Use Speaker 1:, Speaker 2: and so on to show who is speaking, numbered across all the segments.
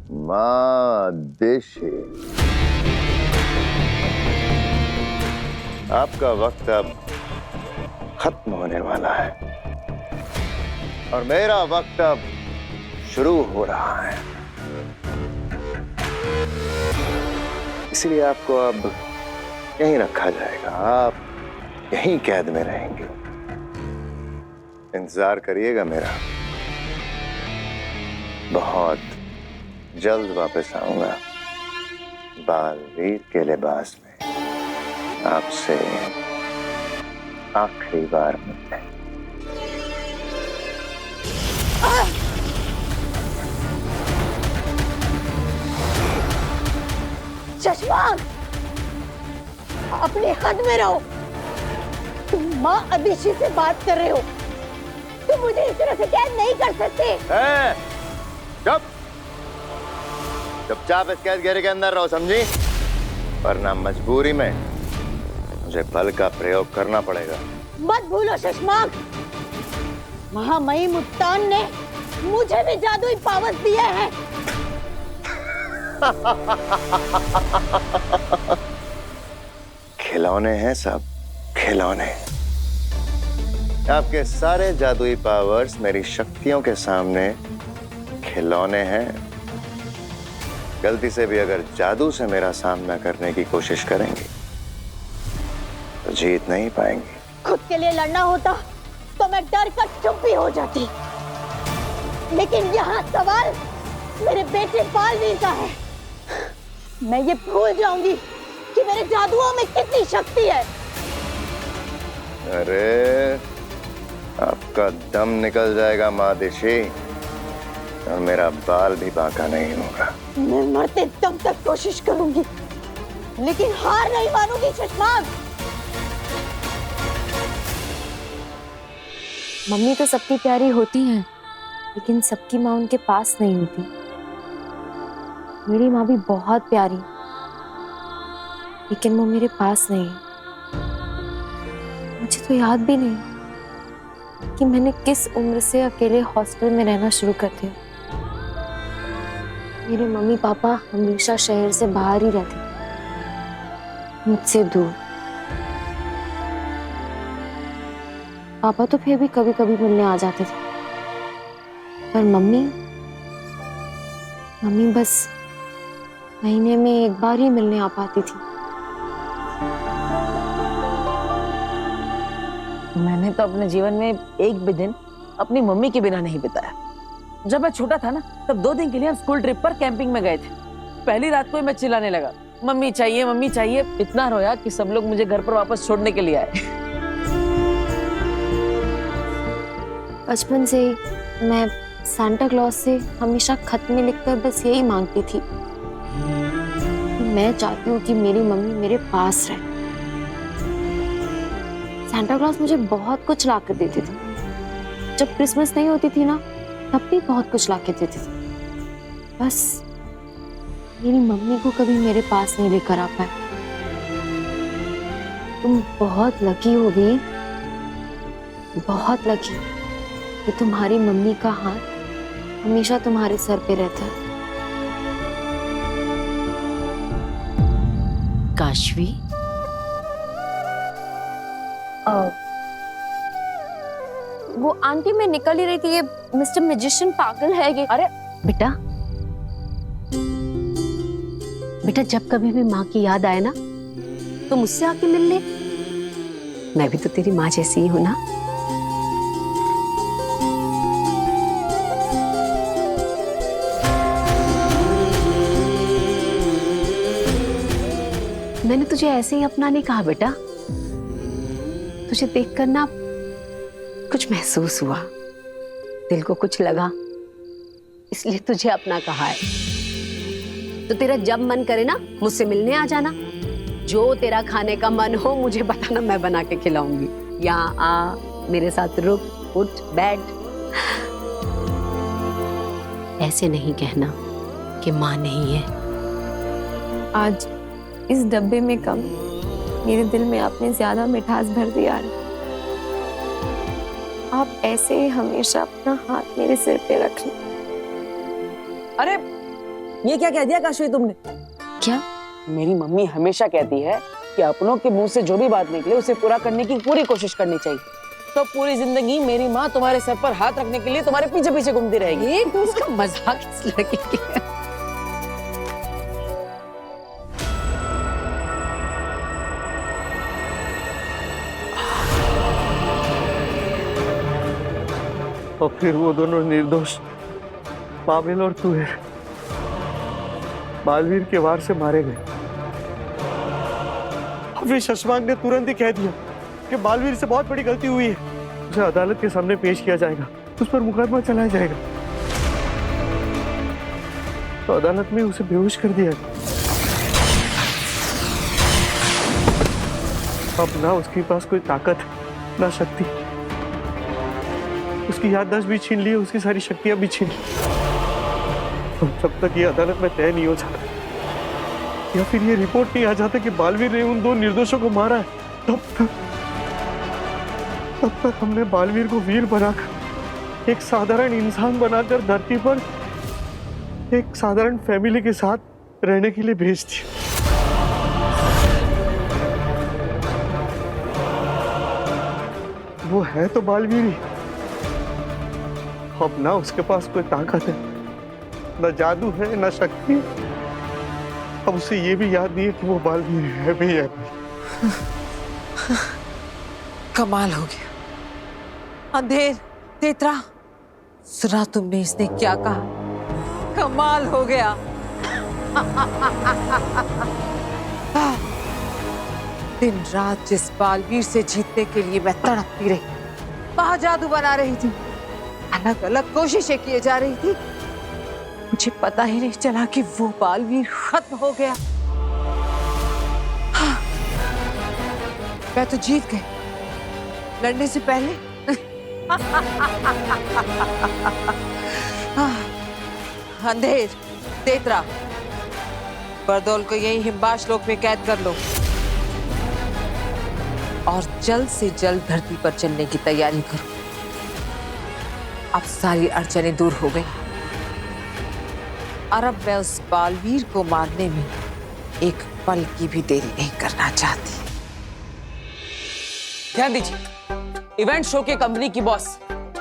Speaker 1: माँ देशी, आपका वक्त अब खत्म होने वाला है और मेरा वक्त अब शुरू हो रहा है। इसलिए आपको अब यहीं रखा जाएगा, आप यहीं कैद में रहेंगे। इंतजार करिएगा मेरा, बहुत जल्द वापस आऊंगा बालवीर के लिबास में आपसे आखिरी बार मिलने।
Speaker 2: शशवांक, अपने हद में रहो। तुम माँ अभिषी से बात कर रहे हो, तुम मुझे इस तरह से कैद नहीं कर सकते।
Speaker 1: चुपचाप इस कैद घेरे के अंदर रहो, समझी? वरना मजबूरी में मुझे बल का प्रयोग करना पड़ेगा।
Speaker 2: मत भूलो शशमाक, महामहिम मुत्तान ने मुझे भी जादुई पावर्स दिए हैं।
Speaker 1: खिलौने हैं सब, खिलौने। आपके सारे जादुई पावर्स मेरी शक्तियों के सामने खिलौने हैं। गलती से भी अगर जादू से मेरा सामना करने की कोशिश करेंगे तो जीत नहीं पाएंगे।
Speaker 2: खुद के लिए लड़ना होता तो मैं डर कर चुप भी हो जाती, लेकिन यहाँ सवाल मेरे बेटे बालवीर का है। मैं ये भूल जाऊंगी कि मेरे जादुओं में कितनी शक्ति है।
Speaker 1: अरे आपका दम निकल जाएगा मादेशी, और मेरा बाल भी बांका नहीं होगा।
Speaker 2: मैं मरते दम तक कोशिश करूंगी, लेकिन हार नहीं मानूंगी शशमाक।
Speaker 3: मम्मी तो सबकी प्यारी होती हैं, लेकिन सबकी माँ उनके पास नहीं होती। मेरी माँ भी बहुत प्यारी, लेकिन वो मेरे पास नहीं है। मुझे तो याद भी नहीं कि मैंने किस उम्र से अकेले हॉस्टल में रहना शुरू कर दिया। मेरे मम्मी पापा हमेशा शहर से बाहर ही रहते, मुझसे दूर। पापा तो फिर भी कभी कभी मिलने आ जाते थे, पर मम्मी बस महीने में एक बार ही मिलने आ पाती थी।
Speaker 4: मैंने तो अपने जीवन में एक भी दिन अपनी मम्मी के बिना नहीं बिताया। जब मैं छोटा था ना, तब 2 दिन के लिए हम स्कूल ट्रिप पर कैंपिंग में गए थे। पहली रात को ही मैं चिल्लाने लगा, मम्मी चाहिए मम्मी चाहिए। इतना रोया कि सब लोग मुझे घर पर वापस छोड़ने के लिए आए।
Speaker 3: बचपन से मैं सांता क्लॉज से हमेशा खत में लिखकर बस यही मांगती थी कि मैं चाहती हूँ कि मेरी मम्मी मेरे पास रहे। सांता क्लॉज मुझे बहुत कुछ ला कर देती थी। जब क्रिसमस नहीं होती थी ना, तब भी बहुत कुछ ला के देती थी। बस मेरी मम्मी को कभी मेरे पास नहीं लेकर आ पाए। तुम बहुत लकी हो भी, बहुत लकी कि तुम्हारी मम्मी का हाथ हमेशा तुम्हारे सर पे रहता है।
Speaker 4: काशवी,
Speaker 3: वो आंटी, मैं निकल ही रही थी, ये मिस्टर मैजिशियन पागल है ये।
Speaker 5: अरे बेटा, बेटा जब कभी भी माँ की याद आए ना, तो मुझसे आके मिल ले। मैं भी तो तेरी माँ जैसी ही हूं ना। मैंने तुझे ऐसे ही अपना नहीं कहा बेटा, तुझे देखकर ना कुछ महसूस हुआ, दिल को कुछ लगा, इसलिए तुझे अपना कहा है। तो तेरा जब मन करे ना, मुझसे मिलने आ जाना। जो तेरा खाने का मन हो मुझे बताना, मैं बना के खिलाऊंगी। यहाँ आ, मेरे साथ रुक, उठ, बैठ। ऐसे नहीं कहना कि माँ नहीं है।
Speaker 3: आज इस डब्बे में कम, मेरे दिल में आपने ज्यादा मिठास भर दिया। आप ऐसे ही हमेशा अपना हाथ मेरे सिर पे रखना।
Speaker 4: अरे ये क्या कह दिया काशवी तुमने?
Speaker 3: क्या?
Speaker 4: मेरी मम्मी हमेशा कहती है कि अपनों के मुंह से जो भी बात निकले उसे पूरा करने की पूरी कोशिश करनी चाहिए। तो पूरी जिंदगी मेरी माँ तुम्हारे सर पर हाथ रखने के लिए तुम्हारे पीछे पीछे घूमती रहेगी।
Speaker 5: एक उसका मजाक इस लड़के की।
Speaker 6: और फिर वो दोनों निर्दोष पाबिल और तुहेर बालवीर के वार से मारे गए। फिर शशमांक ने तुरंत ही कह दिया कि बालवीर से बहुत बड़ी गलती हुई है, उसे अदालत के सामने पेश किया जाएगा, उस पर मुकदमा चलाया जाएगा। तो अदालत में उसे बेहोश कर दिया। अब ना उसके पास कोई ताकत ना शक्ति, उसकी याददाश्त भी छीन ली, उसकी सारी शक्तियां भी छीन ली। जब तक ये अदालत में तय नहीं हो जाता या फिर ये रिपोर्ट नहीं आ जाता कि बालवीर ने उन दो निर्दोषों को मारा है, तब तक हमने बालवीर को वीर बनाकर, एक साधारण इंसान बनाकर धरती पर एक साधारण फैमिली के साथ रहने के लिए भेज दिया। वो है तो बालवीर ही, अब ना उसके पास कोई ताकत है, ना जादू है, ना शक्ति। अब उसे ये भी याद नहीं है कि वो बालवीर है भी है।
Speaker 7: कमाल हो गया। अंधेर, तेतरा, सुना तुमने इसने क्या कहा? कमाल हो गया। दिन रात जिस बालवीर से जीतने के लिए मैं तड़पती रही, वहां जादू बना रही थी, अलग अलग कोशिशें किए जा रही थी, मुझे पता ही नहीं चला कि वो बालवीर खत्म हो गया। हाँ, मैं तो जीत गई लड़ने से पहले। अंधेर, तेतरा, बरदौल को यही हिमबाश लोक में कैद कर लो और जल्द से जल्द धरती पर चलने की तैयारी करो। अब सारी अड़चनें दूर हो गई और अब मैं उस बालवीर को मारने में एक पल की भी देरी नहीं करना चाहती।
Speaker 4: ध्यान दीजिए, इवेंट शो के कंपनी की बॉस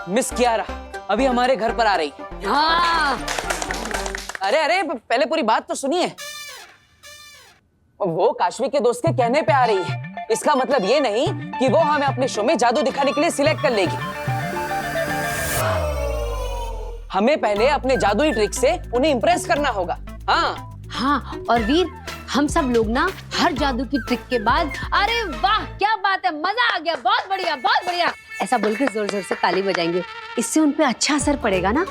Speaker 4: मिस कियारा अभी हमारे घर पर आ रही है।
Speaker 5: हाँ।
Speaker 4: अरे अरे पहले पूरी बात तो सुनिए। वो काशवी के दोस्त के कहने पे आ रही है, इसका मतलब ये नहीं कि वो हमें अपने शो में जादू दिखाने के लिए सिलेक्ट कर लेगी। हमें पहले अपने जादुई ट्रिक से उन्हें इंप्रेस करना होगा।
Speaker 5: हाँ, और वीर, हम सब लोग ना हर जादू की ट्रिक के बाद अरे वाह क्या बात है, मजा आ गया, बहुत बढ़िया बहुत बढ़िया, ऐसा बोलकर जोर जोर से ताली बजाएंगे। इससे उन पे अच्छा असर पड़ेगा ना।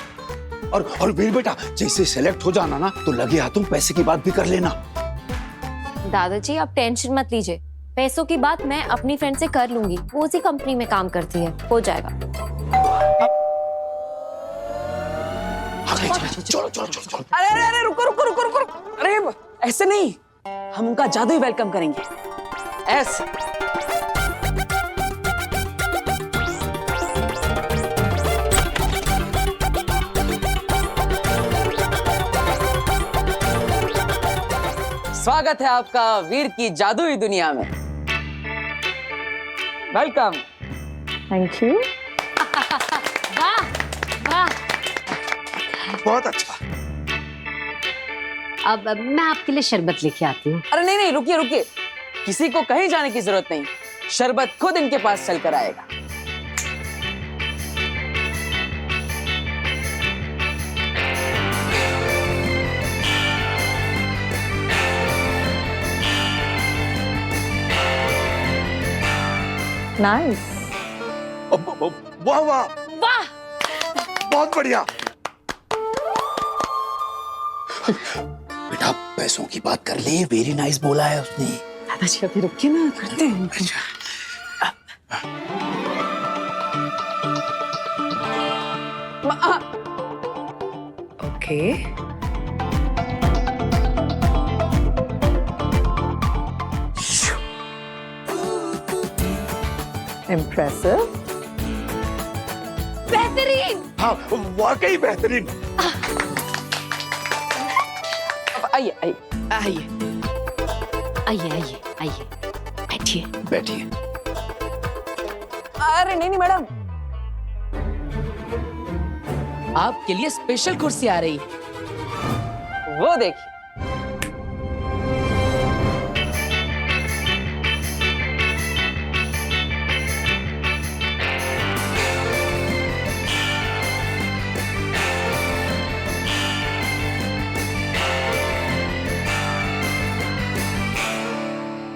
Speaker 8: और वीर बेटा, जैसे सेलेक्ट हो जाना ना तो लगे हाथों पैसे की बात भी कर लेना।
Speaker 3: दादाजी आप टेंशन मत लीजिए, पैसों की बात मैं अपनी फ्रेंड से कर लूंगी, वो उसी कंपनी में काम करती है, हो जाएगा।
Speaker 8: चलो चलो चलो चलो।
Speaker 4: अरे अरे अरे रुको रुको रुको रुको, अरे ऐसे नहीं, हम उनका जादुई वेलकम करेंगे, ऐसे। स्वागत है आपका वीर की जादुई दुनिया में। वेलकम।
Speaker 2: Thank you.
Speaker 5: वाह वाह।
Speaker 8: बहुत अच्छा।
Speaker 5: अब मैं आपके लिए शरबत लेके आती हूँ।
Speaker 4: अरे नहीं नहीं, रुकिए रुकिए, किसी को कहीं जाने की जरूरत नहीं, शरबत खुद इनके पास चलकर आएगा।
Speaker 2: नाइस।
Speaker 8: वाह वाह
Speaker 5: वाह,
Speaker 8: बहुत बढ़िया। बेटा पैसों की बात कर ले, वेरी नाइस बोला है उसने।
Speaker 7: दादाजी अभी रुकिए ना, करते हैं। ओके।
Speaker 2: इम्प्रेसिव।
Speaker 5: बेहतरीन।
Speaker 8: हाँ वाकई बेहतरीन।
Speaker 4: आइए आइए आइए।
Speaker 5: आइए आइए आइए, बैठिए।
Speaker 8: बैठिए।
Speaker 4: अरे नहीं नहीं मैडम,
Speaker 9: आपके लिए स्पेशल कुर्सी आ रही है।
Speaker 4: वो देखिए।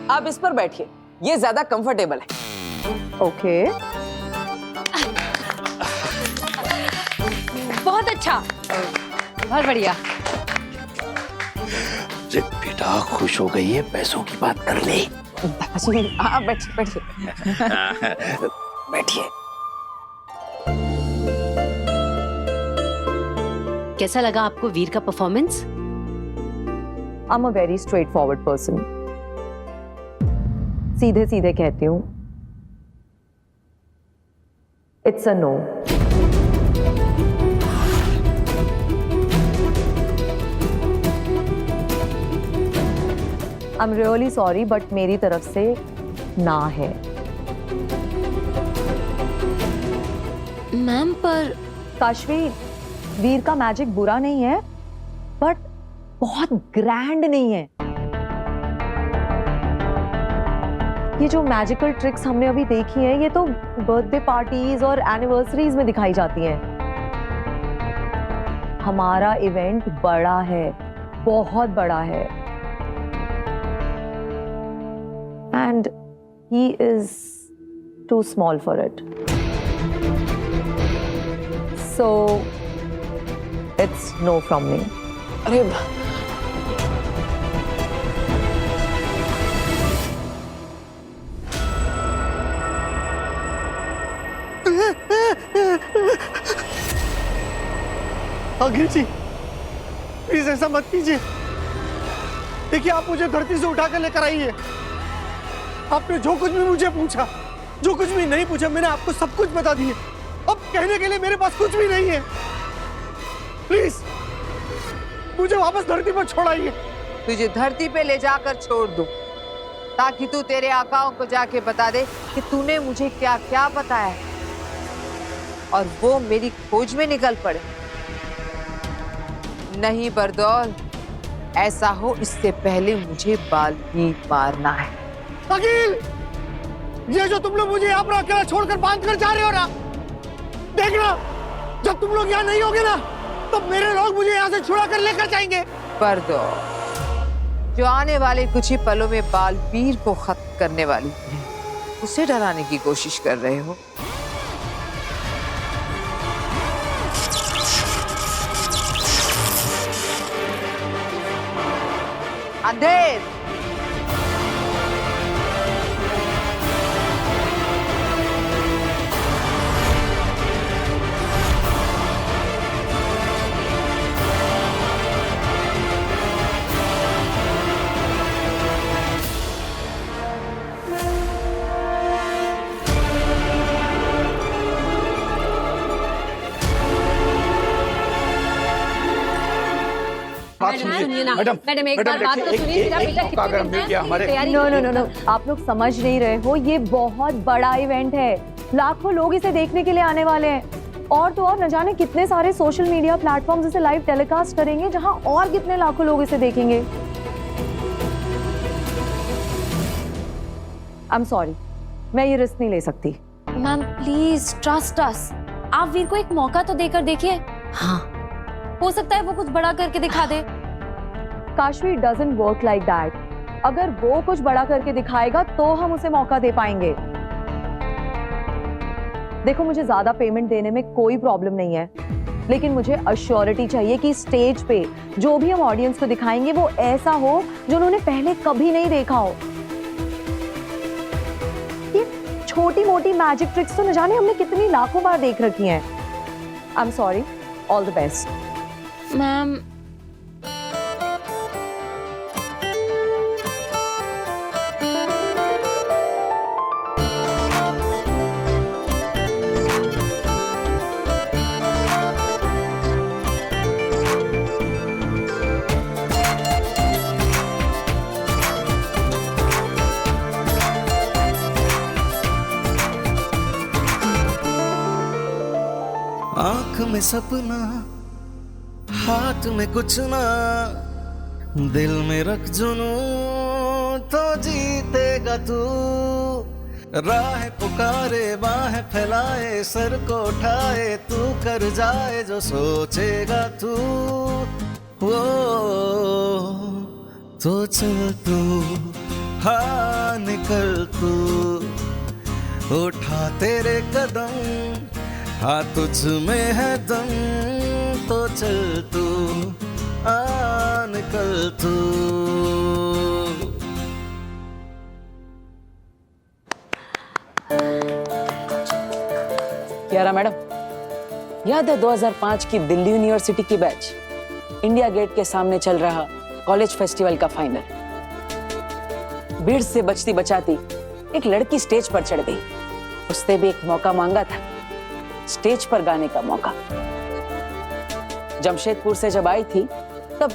Speaker 4: आप इस पर बैठिए, ये ज्यादा कंफर्टेबल है।
Speaker 2: ओके,
Speaker 5: बहुत अच्छा, बहुत बढ़िया।
Speaker 8: अरे बेटा खुश हो गई है, पैसों की बात कर ले।
Speaker 4: आप बैठिए बैठिए।
Speaker 8: बैठिए।
Speaker 5: कैसा लगा आपको वीर का performance?
Speaker 2: I am a very straightforward person. सीधे सीधे कहती हूँ, it's a no. I am really sorry, but मेरी तरफ से ना है।
Speaker 3: मैम पर
Speaker 2: काशवी, वीर का मैजिक बुरा नहीं है, बट बहुत ग्रैंड नहीं है। ये जो मैजिकल ट्रिक्स हमने अभी देखी हैं, ये तो बर्थडे पार्टीज और एनिवर्सरीज में दिखाई जाती हैं। हमारा इवेंट बड़ा है, बहुत बड़ा है, and he is too small for it. So it's no from me.
Speaker 4: अरे
Speaker 6: आगे जी, प्लीज ऐसा मत कीजिए। देखिए, आप मुझे धरती से उठाकर लेकर आई है। आपने जो कुछ भी मुझे पूछा, जो कुछ भी नहीं पूछा, मैंने आपको सब कुछ बता दिया। अब कहने के लिए मेरे पास कुछ भी नहीं है। प्लीज मुझे वापस धरती पर छोड़ाइए।
Speaker 7: तुझे धरती पे ले जाकर छोड़ दूं, ताकि तू तेरे आकाओं को जाके बता दे कि तूने मुझे क्या क्या बताया है, और वो मेरी खोज में निकल पड़े। नहीं बरदौल, ऐसा हो इससे पहले मुझे बाल्मीक मारना है।
Speaker 6: अकील, ये जो तुम लोग मुझे यहाँ पर अकेला छोड़कर बांध कर जा रहे हो ना, देखना, जब तुम लोग यहाँ नहीं होगे ना, तो मेरे लोग मुझे यहाँ से छुड़ा कर लेकर जाएंगे।
Speaker 7: बरदौल, जो आने वाले कुछ ही पलों में बालवीर को खत्म करने वाली है, उसे डराने की कोशिश कर रहे हो। अंधेर,
Speaker 8: बात सुनिए मैडम।
Speaker 5: मैडम, एक बार बात तो सुनिए। मेरा बेटा
Speaker 8: मौका अगर हम मिल गया हमारे।
Speaker 2: नो नो नो नो, आप लोग समझ नहीं रहे हो। ये बहुत बड़ा इवेंट है, लाखों लोग इसे देखने के लिए आने वाले हैं। और तो और न जाने कितने सारे सोशल मीडिया प्लेटफॉर्म्स इसे लाइव टेलीकास्ट करेंगे, जहां और कितने लाखों लोग इसे देखेंगे। आई एम सॉरी, मैं ये रिस्क नहीं ले सकती।
Speaker 3: Ma'am please trust us. आप वीर को एक मौका तो देकर देखिए।
Speaker 5: हाँ,
Speaker 3: हो सकता है वो कुछ बड़ा करके दिखा दे।
Speaker 2: Kashvi, doesn't work like that. अगर वो कुछ बड़ा करके दिखाएगा तो हम उसे मौका दे पाएंगे। देखो, मुझे ज्यादा पेमेंट देने में कोई प्रॉब्लम नहीं है, लेकिन मुझे अश्योरिटी चाहिए कि स्टेज पे जो भी हम ऑडियंस को दिखाएंगे वो ऐसा हो जो उन्होंने पहले कभी नहीं देखा हो। ये छोटी मोटी मैजिक ट्रिक्स तो न जाने हमने कितनी लाखों बार देख रखी हैं। I am sorry, all the best.
Speaker 3: Ma'am
Speaker 10: में सपना, हाथ में कुछ ना, दिल में रख जुनू तो जीतेगा तू। राह पुकारे बाहें फैलाए, सर को उठाए, तू कर जाए जो सोचेगा तू। वो तो चल तू, हाँ निकल तू, उठा तेरे कदम, हाँ तुझ में है दम, तो चल तू, हाँ निकल तू।
Speaker 4: कियारा मैडम, याद है 2005 की दिल्ली यूनिवर्सिटी की बैच, इंडिया गेट के सामने चल रहा कॉलेज फेस्टिवल का फाइनल। भीड़ से बचती बचाती एक लड़की स्टेज पर चढ़ गई। उसने भी एक मौका मांगा था, स्टेज पर गाने का मौका। जमशेदपुर से जब आई थी तब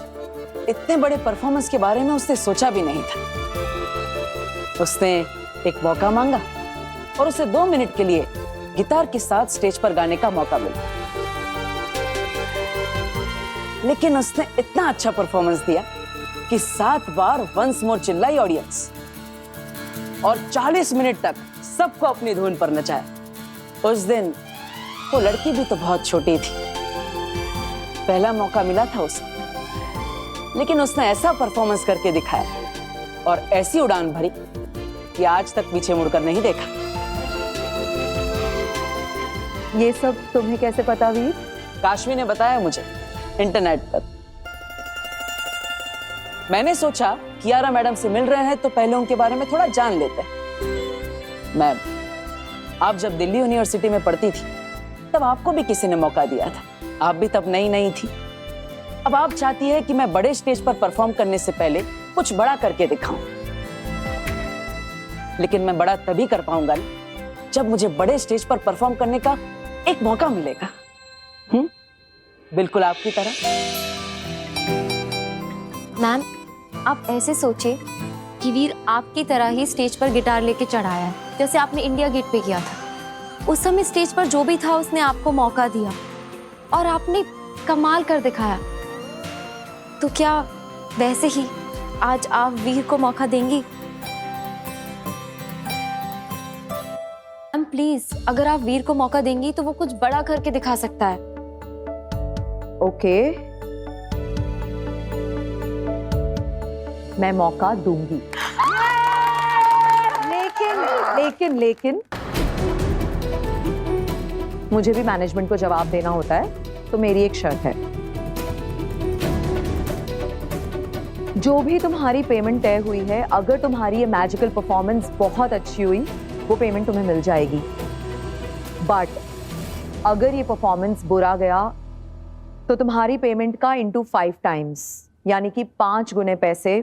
Speaker 4: इतने बड़े परफॉर्मेंस के बारे में उसने सोचा भी नहीं था। उसने एक मौका मांगा और उसे 2 मिनट के लिए गिटार के साथ स्टेज पर गाने का मौका मिला। लेकिन उसने इतना अच्छा परफॉर्मेंस दिया कि 7 बार वंस मोर चिल्लाई ऑडियंस और 40 मिनट तक सबको अपनी धुन पर नचाया। उस दिन वो लड़की भी तो बहुत छोटी थी, पहला मौका मिला था उसे, लेकिन उसने ऐसा परफॉर्मेंस करके दिखाया और ऐसी उड़ान भरी कि आज तक पीछे मुड़कर नहीं देखा।
Speaker 11: ये सब तुम्हें कैसे पता वीर?
Speaker 4: काशवी ने बताया मुझे इंटरनेट पर। मैंने सोचा कियारा मैडम से मिल रहे हैं तो पहले उनके बारे में थोड़ा जान लेते हैं। मैम, आप जब दिल्ली यूनिवर्सिटी में पढ़ती थी तब आपको भी किसी ने मौका दिया था, आप भी तब नई नई थी। अब आप चाहती है कि मैं बड़े स्टेज पर परफॉर्म करने से पहले कुछ बड़ा करके दिखाऊं, लेकिन मैं बड़ा तभी कर पाऊंगा जब मुझे बड़े स्टेज पर परफॉर्म करने का एक मौका मिलेगा। बिल्कुल आपकी तरह।
Speaker 3: मैम, आप ऐसे सोचिए कि वीर आपकी तरह ही स्टेज पर गिटार लेके चढ़ाया है, जैसे आपने इंडिया गेट पे किया था। उस समय स्टेज पर जो भी था उसने आपको मौका दिया और आपने कमाल कर दिखाया। तो क्या वैसे ही आज आप वीर को मौका देंगी? मैम प्लीज, अगर आप वीर को मौका देंगी तो वो कुछ बड़ा करके दिखा सकता है।
Speaker 11: ओके, मैं मौका दूंगी, लेकिन मुझे भी मैनेजमेंट को जवाब देना होता है, तो मेरी एक शर्त है। जो भी तुम्हारी पेमेंट तय हुई है, अगर तुम्हारी ये मैजिकल परफॉर्मेंस बहुत अच्छी हुई, वो पेमेंट तुम्हें मिल जाएगी। बट अगर ये परफॉर्मेंस बुरा गया तो तुम्हारी पेमेंट का इंटू 5 टाइम्स, यानी कि 5 गुने पैसे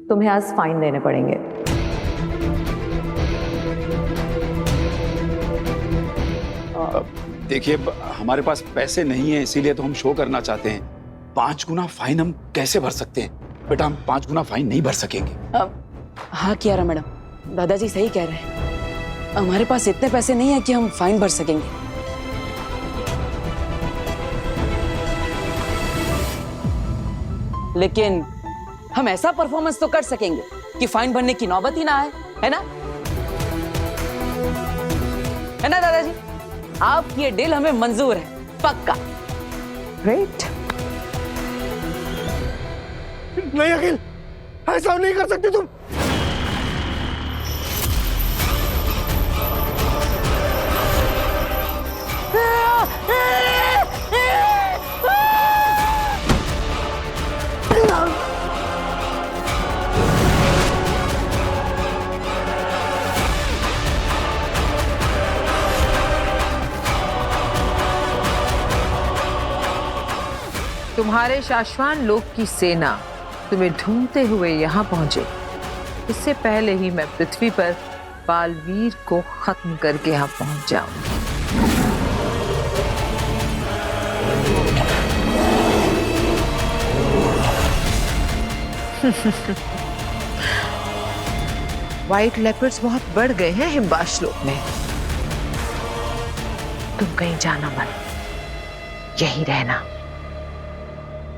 Speaker 11: तुम्हें आज फाइन देने पड़ेंगे।
Speaker 8: देखिए, हमारे पास पैसे नहीं है, इसीलिए तो हम शो करना चाहते हैं। 5 गुना फाइन हम कैसे भर सकते हैं? बेटा, हम 5 गुना फाइन नहीं भर सकेंगे।
Speaker 4: हाँ कियारा मैडम, दादाजी सही कह रहे हैं। हमारे पास इतने पैसे नहीं है कि हम फाइन भर सकेंगे। लेकिन हम ऐसा परफॉर्मेंस तो कर सकेंगे कि फाइन भरने की नौबत ही ना आए, है ना? है ना दादाजी? आपकी ये डील हमें मंजूर है, पक्का।
Speaker 11: ग्रेट।
Speaker 6: नहीं अखिल, ऐसा नहीं कर सकती तुम।
Speaker 7: तुम्हारे शाश्वान लोक की सेना तुम्हें ढूंढते हुए यहाँ पहुंचे, इससे पहले ही मैं पृथ्वी पर बालवीर को खत्म करके यहाँ पहुंच जाऊं। व्हाइट लेपर्ड्स बहुत बढ़ गए हैं हिमबाश लोक में। तुम कहीं जाना मत, यही रहना।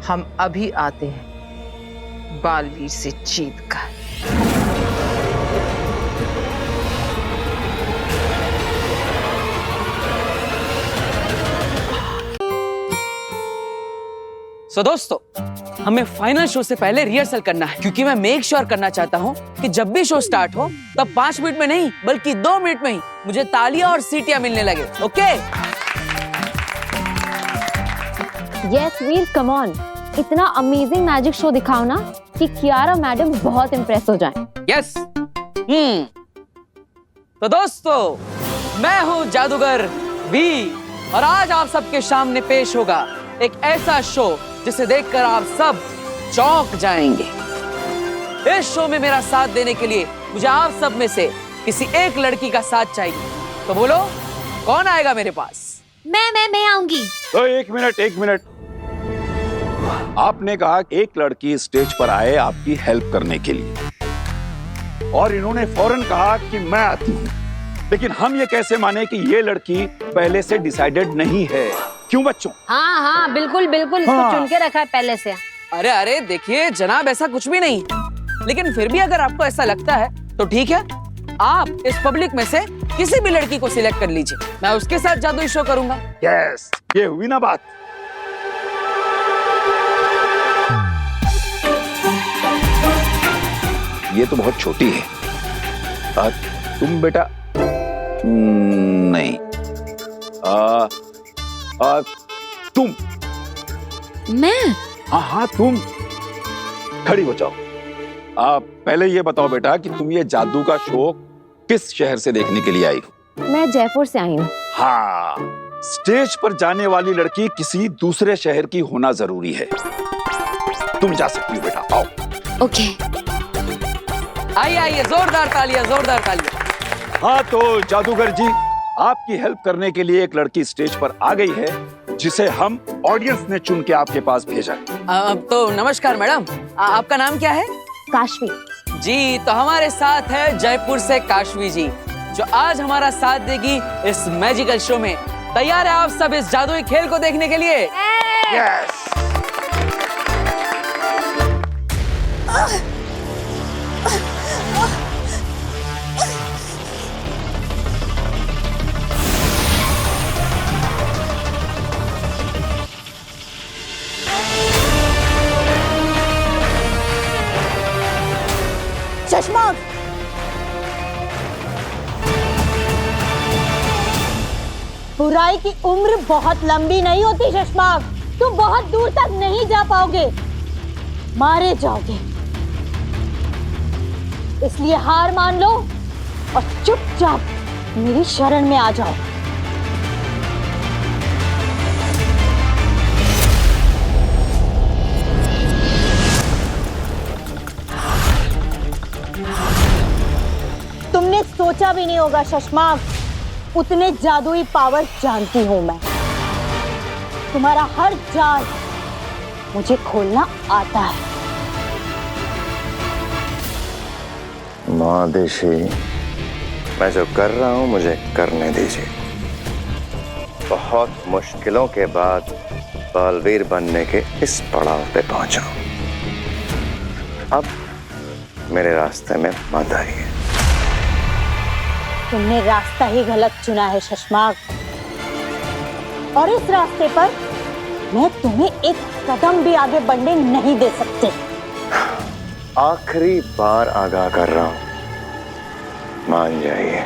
Speaker 7: हम अभी आते हैं बालवीर से जीत कर।
Speaker 9: सो दोस्तों, हमें फाइनल शो से पहले रिहर्सल करना है, क्योंकि मैं मेक श्योर करना चाहता हूँ कि जब भी शो स्टार्ट हो तब 5 मिनट में नहीं बल्कि 2 मिनट में ही मुझे तालियां और सीटियां मिलने लगे। Okay?
Speaker 3: Yes Veer, come on, इतना अमेजिंग मैजिक शो दिखाओ ना कि कियारा मैडम बहुत इम्प्रेस हो जाएं।
Speaker 9: यस। तो दोस्तों, मैं हूँ जादूगर वी और आज आप सबके सामने पेश होगा एक ऐसा शो जिसे देखकर आप सब चौंक जाएंगे। इस शो में मेरा साथ देने के लिए मुझे आप सब में से किसी एक लड़की का साथ चाहिए। तो बोलो, कौन आएगा मेरे पास?
Speaker 3: मैं आऊंगी।
Speaker 8: तो एक मिनट। आपने कहा एक लड़की स्टेज पर आए आपकी हेल्प करने के लिए, और इन्होंने फौरन कहा कि मैं आती हूँ। लेकिन हम ये कैसे माने कि ये लड़की पहले से डिसाइडेड नहीं है? क्यों बच्चों?
Speaker 5: हाँ बिल्कुल इसको चुन के रखा है पहले से।
Speaker 9: अरे देखिए जनाब, ऐसा कुछ भी नहीं। लेकिन फिर भी अगर आपको ऐसा लगता है तो ठीक है, आप इस पब्लिक में से किसी भी लड़की को सिलेक्ट कर लीजिए, मैं उसके साथ जादुई शो करूंगा।
Speaker 8: यस, ये हुई ना बात। ये तो बहुत छोटी है। तुम बेटा नहीं, तुम।
Speaker 3: मैं?
Speaker 8: हाँ तुम खड़ी हो जाओ। पहले ये बताओ बेटा कि तुम ये जादू का शो किस शहर से देखने के लिए आई हो?
Speaker 3: मैं जयपुर से आई हूँ।
Speaker 8: हाँ, स्टेज पर जाने वाली लड़की किसी दूसरे शहर की होना जरूरी है। तुम जा सकती हो बेटा, आओ।
Speaker 3: ओके।
Speaker 9: आइए, जोरदार तालियां।
Speaker 8: हाँ तो जादूगर जी, आपकी हेल्प करने के लिए एक लड़की स्टेज पर आ गई है, जिसे हम ऑडियंस ने चुन के आपके पास भेजा है।
Speaker 9: तो नमस्कार मैडम, आपका नाम क्या है?
Speaker 3: काशवी
Speaker 9: जी। तो हमारे साथ है जयपुर से काशवी जी, जो आज हमारा साथ देगी इस मैजिकल शो में। तैयार है आप सब इस जादुई खेल को देखने के लिए?
Speaker 8: यस।
Speaker 2: चश्मा, बुराई की उम्र बहुत लंबी नहीं होती शशमाक, तुम बहुत दूर तक नहीं जा पाओगे, मारे जाओगे। इसलिए हार मान लो और चुपचाप मेरी शरण में आ जाओ। तुमने सोचा भी नहीं होगा शशमाक, उतने जादुई पावर जानती हूं मैं। तुम्हारा हर जाल मुझे खोलना आता है।
Speaker 1: महादेशी, मैं जो कर रहा हूं मुझे करने दीजिए। बहुत मुश्किलों के बाद बालवीर बनने के इस पड़ाव पे पहुंचा हूं। अब मेरे रास्ते में मत आइए।
Speaker 2: तुमने रास्ता ही गलत चुना है शशमाक, और इस रास्ते पर मैं तुम्हें एक कदम भी आगे बढ़ने नहीं दे सकते।
Speaker 1: आखिरी बार आगाह कर रहा हूं, मान जाइए,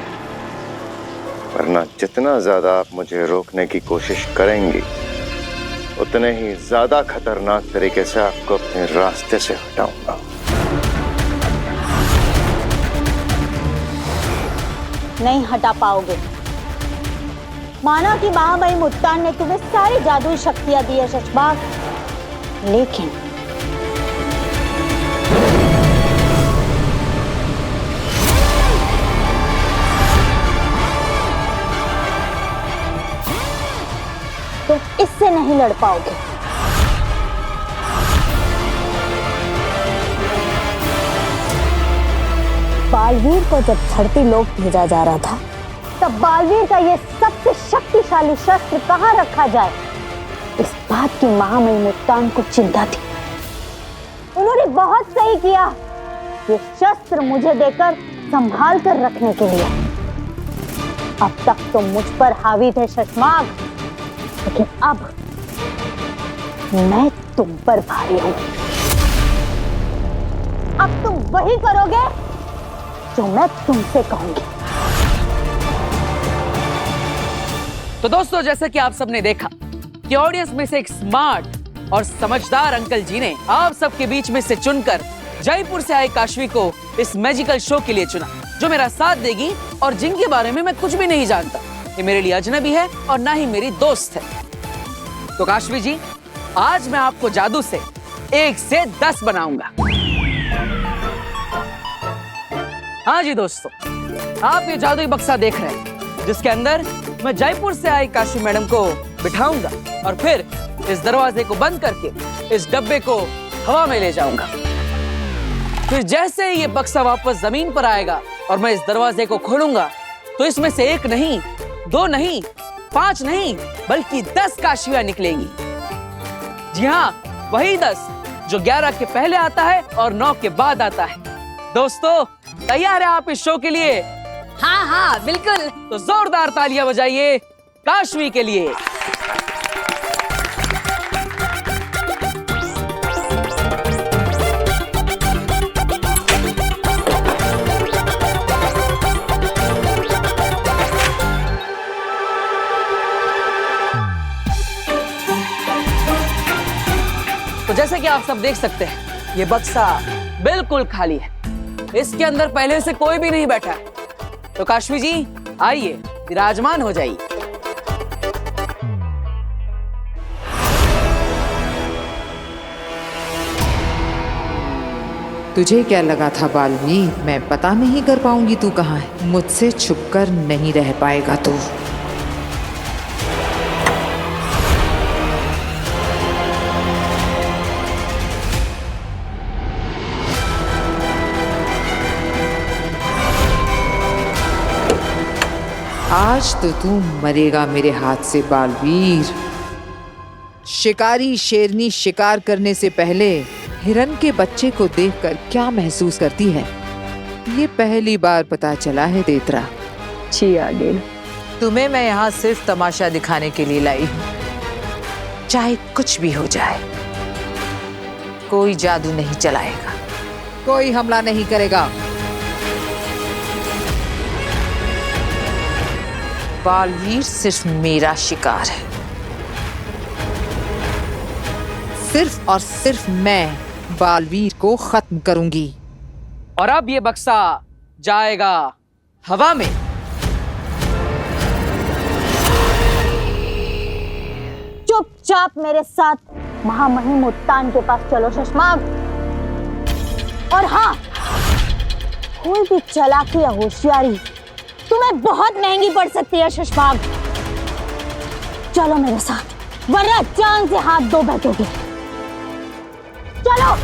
Speaker 1: वरना जितना ज्यादा आप मुझे रोकने की कोशिश करेंगी उतने ही ज्यादा खतरनाक तरीके से आपको अपने रास्ते से हटाऊंगा।
Speaker 2: नहीं हटा पाओगे। माना कि महामहिम मुत्तान ने तुम्हें सारी जादुई शक्तियां दी है शशबाग, लेकिन तुम इससे नहीं लड़ पाओगे। बालवीर को जब धरती लोक भेजा जा रहा था, तब बालवीर का यह सबसे शक्तिशाली शस्त्र कहाँ रखा जाए, इस बात की महामहिम मुस्कान को चिंता थी। उन्होंने बहुत सही किया ये शस्त्र मुझे देकर संभाल कर रखने के लिए। अब तक तो मुझ पर हावी थे शशमाग, लेकिन अब मैं तुम पर भारी हूं। अब तुम वही करोगे जो मैं तुमसे कहूंगी।
Speaker 9: तो दोस्तों, जैसे कि आप सबने देखा कि ऑडियंस में से एक स्मार्ट और समझदार अंकल जी ने आप सबके बीच में से चुनकर जयपुर से आए काशवी को इस मैजिकल शो के लिए चुना, जो मेरा साथ देगी और जिनके बारे में मैं कुछ भी नहीं जानता। ये मेरे लिए अजनबी है और ना ही मेरी दोस्त है। तो काशवी जी, आज मैं आपको जादू से 1 से 10 बनाऊंगा। हाँ जी दोस्तों, आप ये जादुई बक्सा देख रहे हैं, जिसके अंदर मैं जयपुर से आई काशवी मैडम को बिठाऊंगा और फिर इस दरवाजे को बंद करके इस डब्बे को हवा में ले जाऊंगा। फिर जैसे ही ये बक्सा वापस जमीन पर आएगा और मैं इस दरवाजे को खोलूंगा, तो इसमें से 1 नहीं, 2 नहीं, 5 नहीं, बल्कि 10 काशवियां निकलेंगी। जी हाँ, वही 10 जो 11 के पहले आता है और 9 के बाद आता है। दोस्तों, तैयार है आप इस शो के लिए?
Speaker 3: हाँ हाँ बिल्कुल।
Speaker 9: तो जोरदार तालियां बजाइए काशवी के लिए। तो जैसे कि आप सब देख सकते हैं, ये बक्सा बिल्कुल खाली है। इसके अंदर पहले से कोई भी नहीं बैठा है। तो काशवी जी, आइए विराजमान हो जाइए।
Speaker 7: तुझे क्या लगा था बालवी, मैं पता नहीं कर पाऊंगी तू कहाँ है? मुझसे छुपकर नहीं रह पाएगा तू। आज तो तू मरेगा मेरे हाथ से बालवीर। शिकारी शेरनी शिकार करने से पहले हिरन के बच्चे को देखकर क्या महसूस करती है, ये पहली बार पता चला है देतरा।
Speaker 5: जी आगे।
Speaker 7: तुम्हें मैं यहाँ सिर्फ तमाशा दिखाने के लिए लाई हूँ। चाहे कुछ भी हो जाए, कोई जादू नहीं चलाएगा, कोई हमला नहीं करेगा। बालवीर सिर्फ मेरा शिकार है। सिर्फ और सिर्फ मैं बालवीर को खत्म करूंगी।
Speaker 9: और अब ये बक्सा जाएगा हवा में।
Speaker 2: चुपचाप मेरे साथ महामहिम उत्तान के पास चलो शशमाग। और हाँ, कोई भी चालाकी या होशियारी तुम्हें बहुत महंगी पड़ सकती है शशमाग। चलो मेरे साथ, वरना जान से हाथ धो बैठोगे। चलो।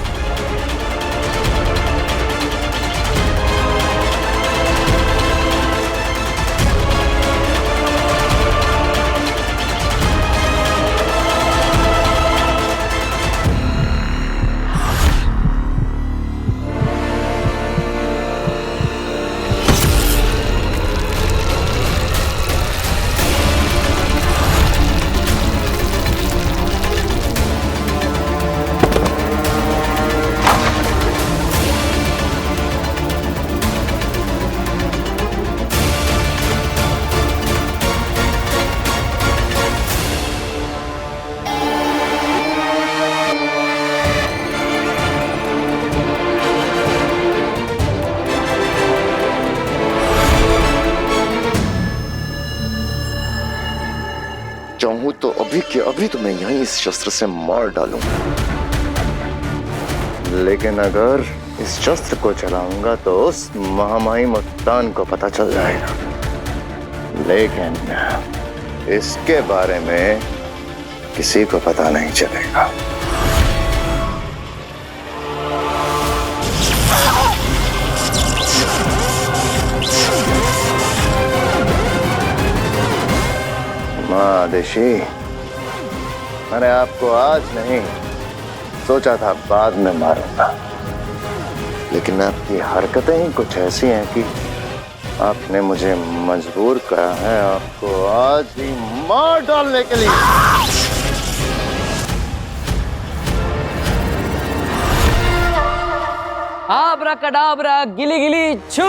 Speaker 1: चाहूं तो अभी के अभी तुम्हें यहीं इस शस्त्र से मार डालूं, लेकिन अगर इस शस्त्र को चलाऊंगा तो उस महामहिम उत्तान को पता चल जाएगा। लेकिन इसके बारे में किसी को पता नहीं चलेगा। महादेशी, मैंने आपको आज नहीं, सोचा था बाद में मारूंगा, लेकिन आपकी हरकतें ही कुछ ऐसी हैं कि आपने मुझे मजबूर करा है आपको आज ही मार डालने के लिए।
Speaker 9: आबरा कडाबरा गिली गिली छू।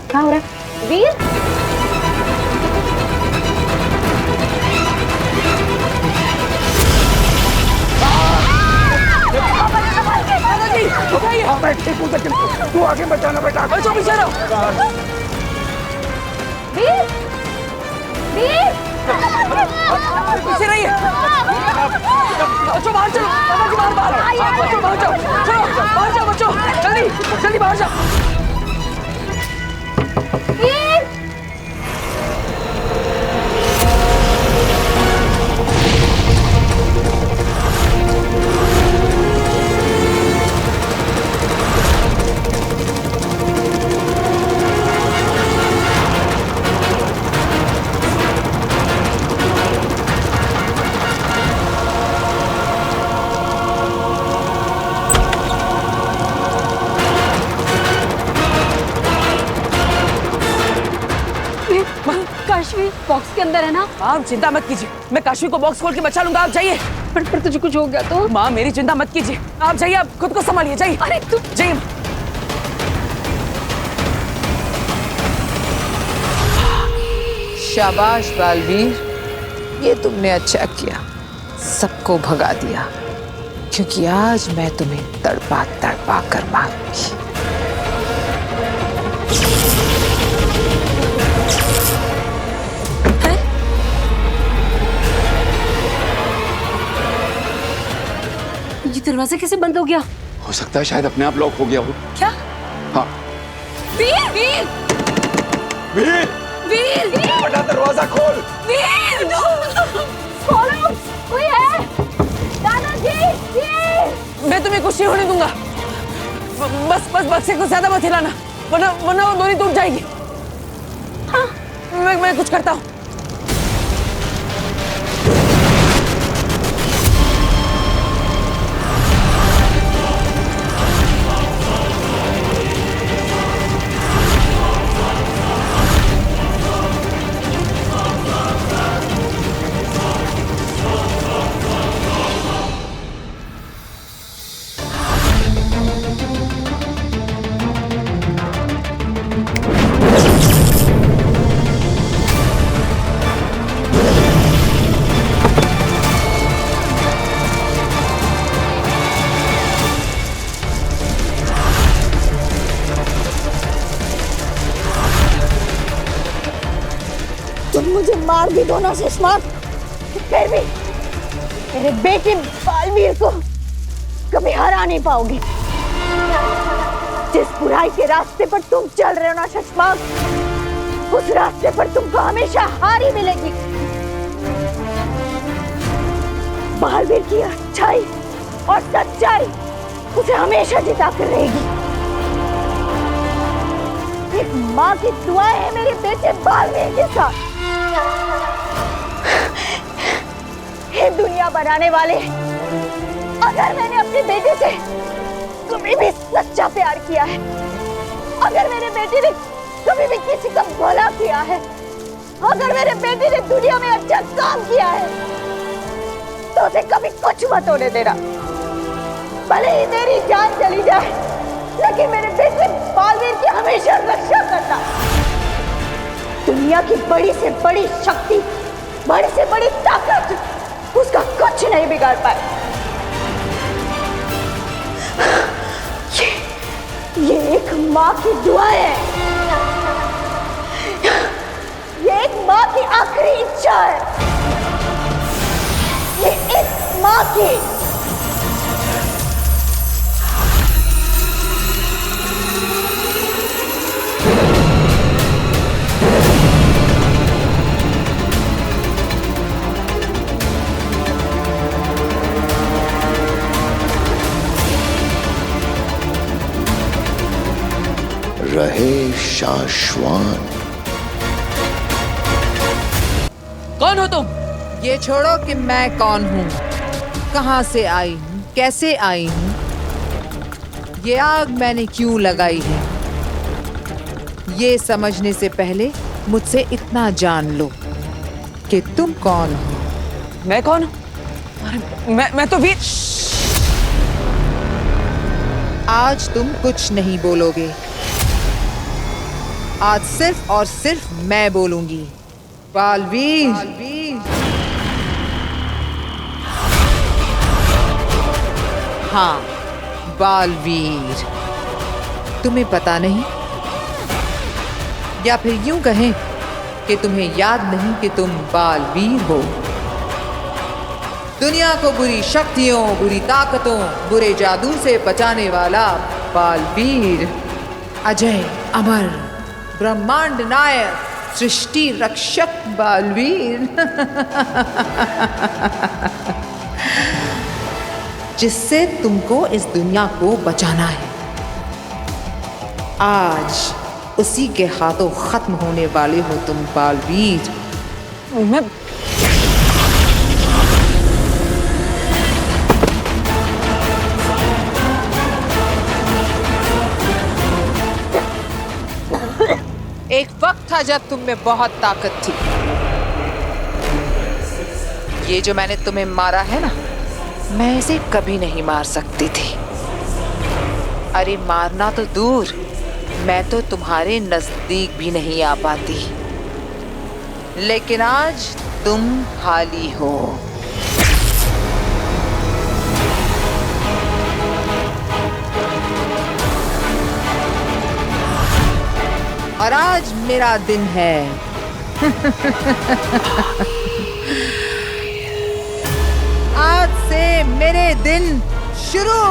Speaker 3: क्या हो रहा है वीर?
Speaker 8: तू आगे बचाना बेटा।
Speaker 9: बचो पीछे रहो।
Speaker 3: वीर, वीर,
Speaker 9: पीछे रहिए। बच्चों बाहर चलो, बाहर बाहर। बच्चों बाहर जाओ, चलो बाहर जाओ बच्चों, जल्दी जल्दी बाहर जाओ।
Speaker 3: वीर, काशवी बॉक्स के अंदर है ना?
Speaker 9: आप चिंता मत कीजिए, मैं काशवी को बॉक्स खोल के बचा लूंगा। आप जाइए।
Speaker 3: पर तुझे कुछ हो गया तो?
Speaker 9: माँ मेरी चिंता मत कीजिए, आप जाइए, आप खुद को संभालिए। जाइए।
Speaker 3: अरे तू
Speaker 9: जाइए।
Speaker 7: शाबाश बालवीर, ये तुमने अच्छा किया, सबको भगा दिया, क्योंकि आज मैं तुम्हें तड़पा तड़पा कर मारूंगी।
Speaker 3: ये दरवाजा कैसे बंद हो गया?
Speaker 8: हो सकता है शायद अपने आप लॉक हो गया हो।
Speaker 3: क्या?
Speaker 8: हाँ।
Speaker 3: वीर, वीर,
Speaker 8: वीर,
Speaker 3: वीर, वीर,
Speaker 8: बड़ा दरवाजा खोल।
Speaker 3: वीर, खोलो, कोई है? दादाजी, वीर।
Speaker 9: मैं तुम्हें कुछ नहीं होने दूंगा। बस बस बक्से को ज्यादा मत हिलाना, वरना वरना वो डोरी टूट जाएगी। हाँ, मैं कुछ करता हूँ।
Speaker 2: तुम मुझे मार भी दो ना सुषमा, फिर भी मेरे बेटे बालवीर को कभी हरा नहीं पाओगे। जिस बुराई के रास्ते पर तुम चल रहे हो ना सुषमा, उस रास्ते पर तुमको हमेशा हार ही मिलेगी। बालवीर की अच्छाई और सच्चाई उसे हमेशा जिता कर रहेगी। एक माँ की दुआ है मेरे बेटे बालवीर के साथ। हे दुनिया बनाने वाले, अगर मैंने अपने बेटे से कभी भी सच्चा प्यार किया है, अगर मेरे बेटे ने कभी भी किसी का भला किया है, अगर मेरे बेटे ने दुनिया में अच्छा काम किया है, तो उसे कभी कुछ मत होने देना। भले ही मेरी जान चली जाए, लेकिन मेरे बेटे बालवीर की हमेशा रक्षा करना। दुनिया की बड़ी से बड़ी शक्ति, बड़ी से बड़ी ताकत उसका कुछ नहीं बिगाड़ पाए। ये एक माँ की दुआ है, ये एक माँ की आखिरी इच्छा है, ये एक माँ की।
Speaker 1: रहे शाश्वान।
Speaker 9: कौन हो तुम?
Speaker 7: ये छोड़ो कि मैं कौन हूँ, कहाँ से आई हूँ, कैसे आई हूँ, ये आग मैंने क्यों लगाई है, ये समझने से पहले मुझसे इतना जान लो कि तुम कौन हो।
Speaker 9: मैं कौन हूँ? अरे, मैं तो वीर।
Speaker 7: आज तुम कुछ नहीं बोलोगे, आज सिर्फ और सिर्फ मैं बोलूंगी। बालवीर, हाँ, बालवीर। तुम्हें पता नहीं, या फिर यूं कहें कि तुम्हें याद नहीं कि तुम बालवीर हो। दुनिया को बुरी शक्तियों, बुरी ताकतों, बुरे जादू से बचाने वाला बालवीर, अजय अमर ब्रह्मांड नायक, सृष्टि रक्षक बालवीर। जिससे तुमको इस दुनिया को बचाना है। आज उसी के हाथों खत्म होने वाले हो तुम बालवीर।
Speaker 9: मैं
Speaker 7: एक वक्त था जब तुम में बहुत ताकत थी। ये जो मैंने तुम्हें मारा है ना, मैं इसे कभी नहीं मार सकती थी। अरे मारना तो दूर, मैं तो तुम्हारे नजदीक भी नहीं आ पाती। लेकिन आज तुम खाली हो। और आज मेरा दिन है। आज से मेरे दिन शुरू।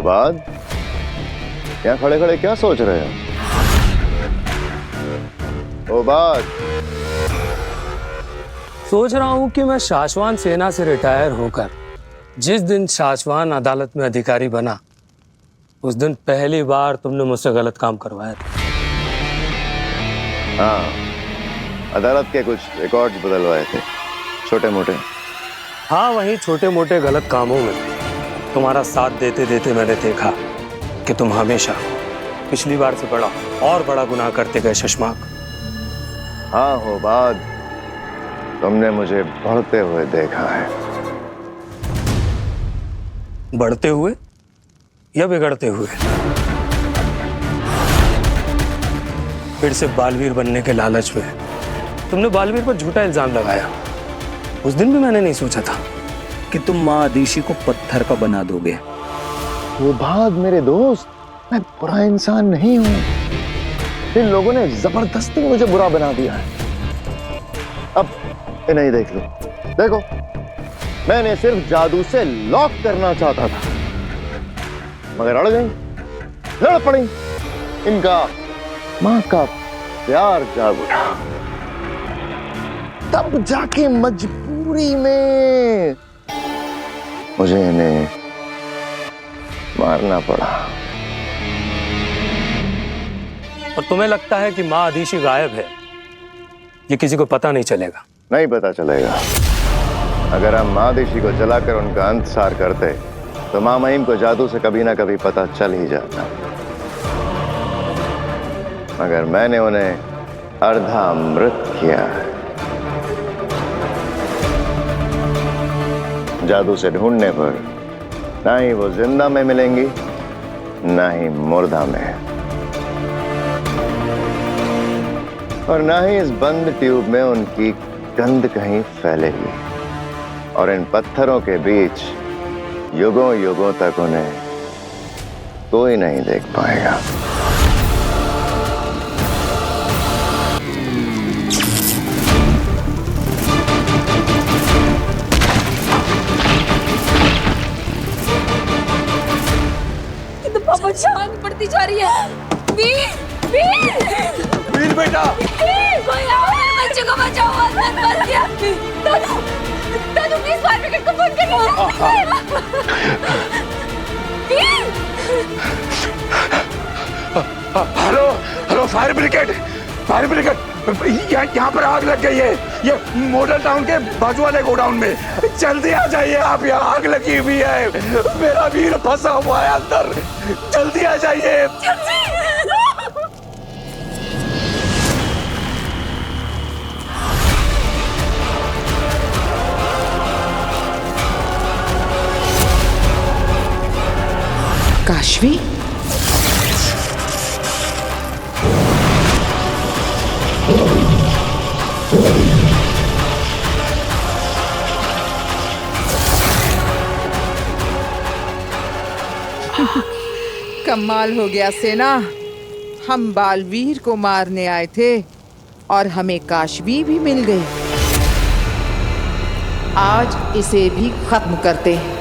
Speaker 1: बाद यहाँ खड़े खड़े क्या सोच रहे हो? ओ बात
Speaker 12: सोच रहा हूं कि मैं शाश्वान सेना से रिटायर होकर जिस दिन शाश्वान अदालत में अधिकारी बना, उस दिन पहली बार तुमने मुझसे गलत काम करवाया था।
Speaker 1: हाँ, अदालत के कुछ रिकॉर्ड्स बदलवाए थे, छोटे मोटे।
Speaker 12: हाँ, वही छोटे मोटे गलत कामों में तुम्हारा साथ देते देते मैंने देखा कि तुम हमेशा पिछली बार से बड़ा और बड़ा गुनाह करते गए शशमाक।
Speaker 1: हाँ हो बात, तुमने मुझे बढ़ते हुए देखा है।
Speaker 12: बढ़ते हुए या बिगड़ते हुए? फिर से बालवीर बनने के लालच में तुमने बालवीर पर झूठा इल्जाम लगाया। उस दिन भी मैंने नहीं सोचा था
Speaker 13: कि तुम माँ आदिशी को पत्थर का बना दोगे।
Speaker 1: वो बात मेरे दोस्त, मैं बुरा इंसान नहीं हूं। इन लोगों ने जबरदस्ती मुझे बुरा बना दिया है। अब इन्हें देख लो, देखो मैंने सिर्फ जादू से लॉक करना चाहता था, मगर अड़ गई, लड़ पड़ी। इनका मां का प्यार जाग उठा, तब जाके मजबूरी में मुझे इन्हें मारना पड़ा।
Speaker 12: और तुम्हें लगता है कि माँ आदिशी गायब है, ये किसी को पता नहीं चलेगा?
Speaker 1: नहीं पता चलेगा। अगर हम माँ आदिशी को जलाकर उनका अंतसार करते तो माँ महिम को जादू से कभी ना कभी पता चल ही जाता। मगर मैंने उन्हें अर्धा मृत किया है। जादू से ढूंढने पर ना ही वो जिंदा में मिलेंगी, ना ही मुर्दा में, और ना ही इस बंद ट्यूब में उनकी गंध कहीं फैलेगी। और इन पत्थरों के बीच युगों युगों तक उन्हें कोई नहीं देख पाएगा।
Speaker 2: पापा जान पड़ती जा रही है। वीर, वीर,
Speaker 8: वीर बेटा,
Speaker 2: कोई आओ, मेरे बच्चे को बचाओ, आसमान फंस गया। दादू, दादू प्लीज फायर ब्रिगेड को फोन करिए। Veer,
Speaker 8: hello hello, fire brigade, fire brigade, यहाँ पर आग लग गई है, ये मॉडल टाउन के बाजू वाले गोडाउन में। जल्दी आ जाइए आप, यहाँ आग लगी हुई है, मेरा वीर फंसा हुआ है अंदर, जल्दी आ जाइए।
Speaker 7: काशवी, कमाल हो गया सेना। हम बालवीर को मारने आए थे और हमें काशवी भी मिल गई। आज इसे भी खत्म करते हैं।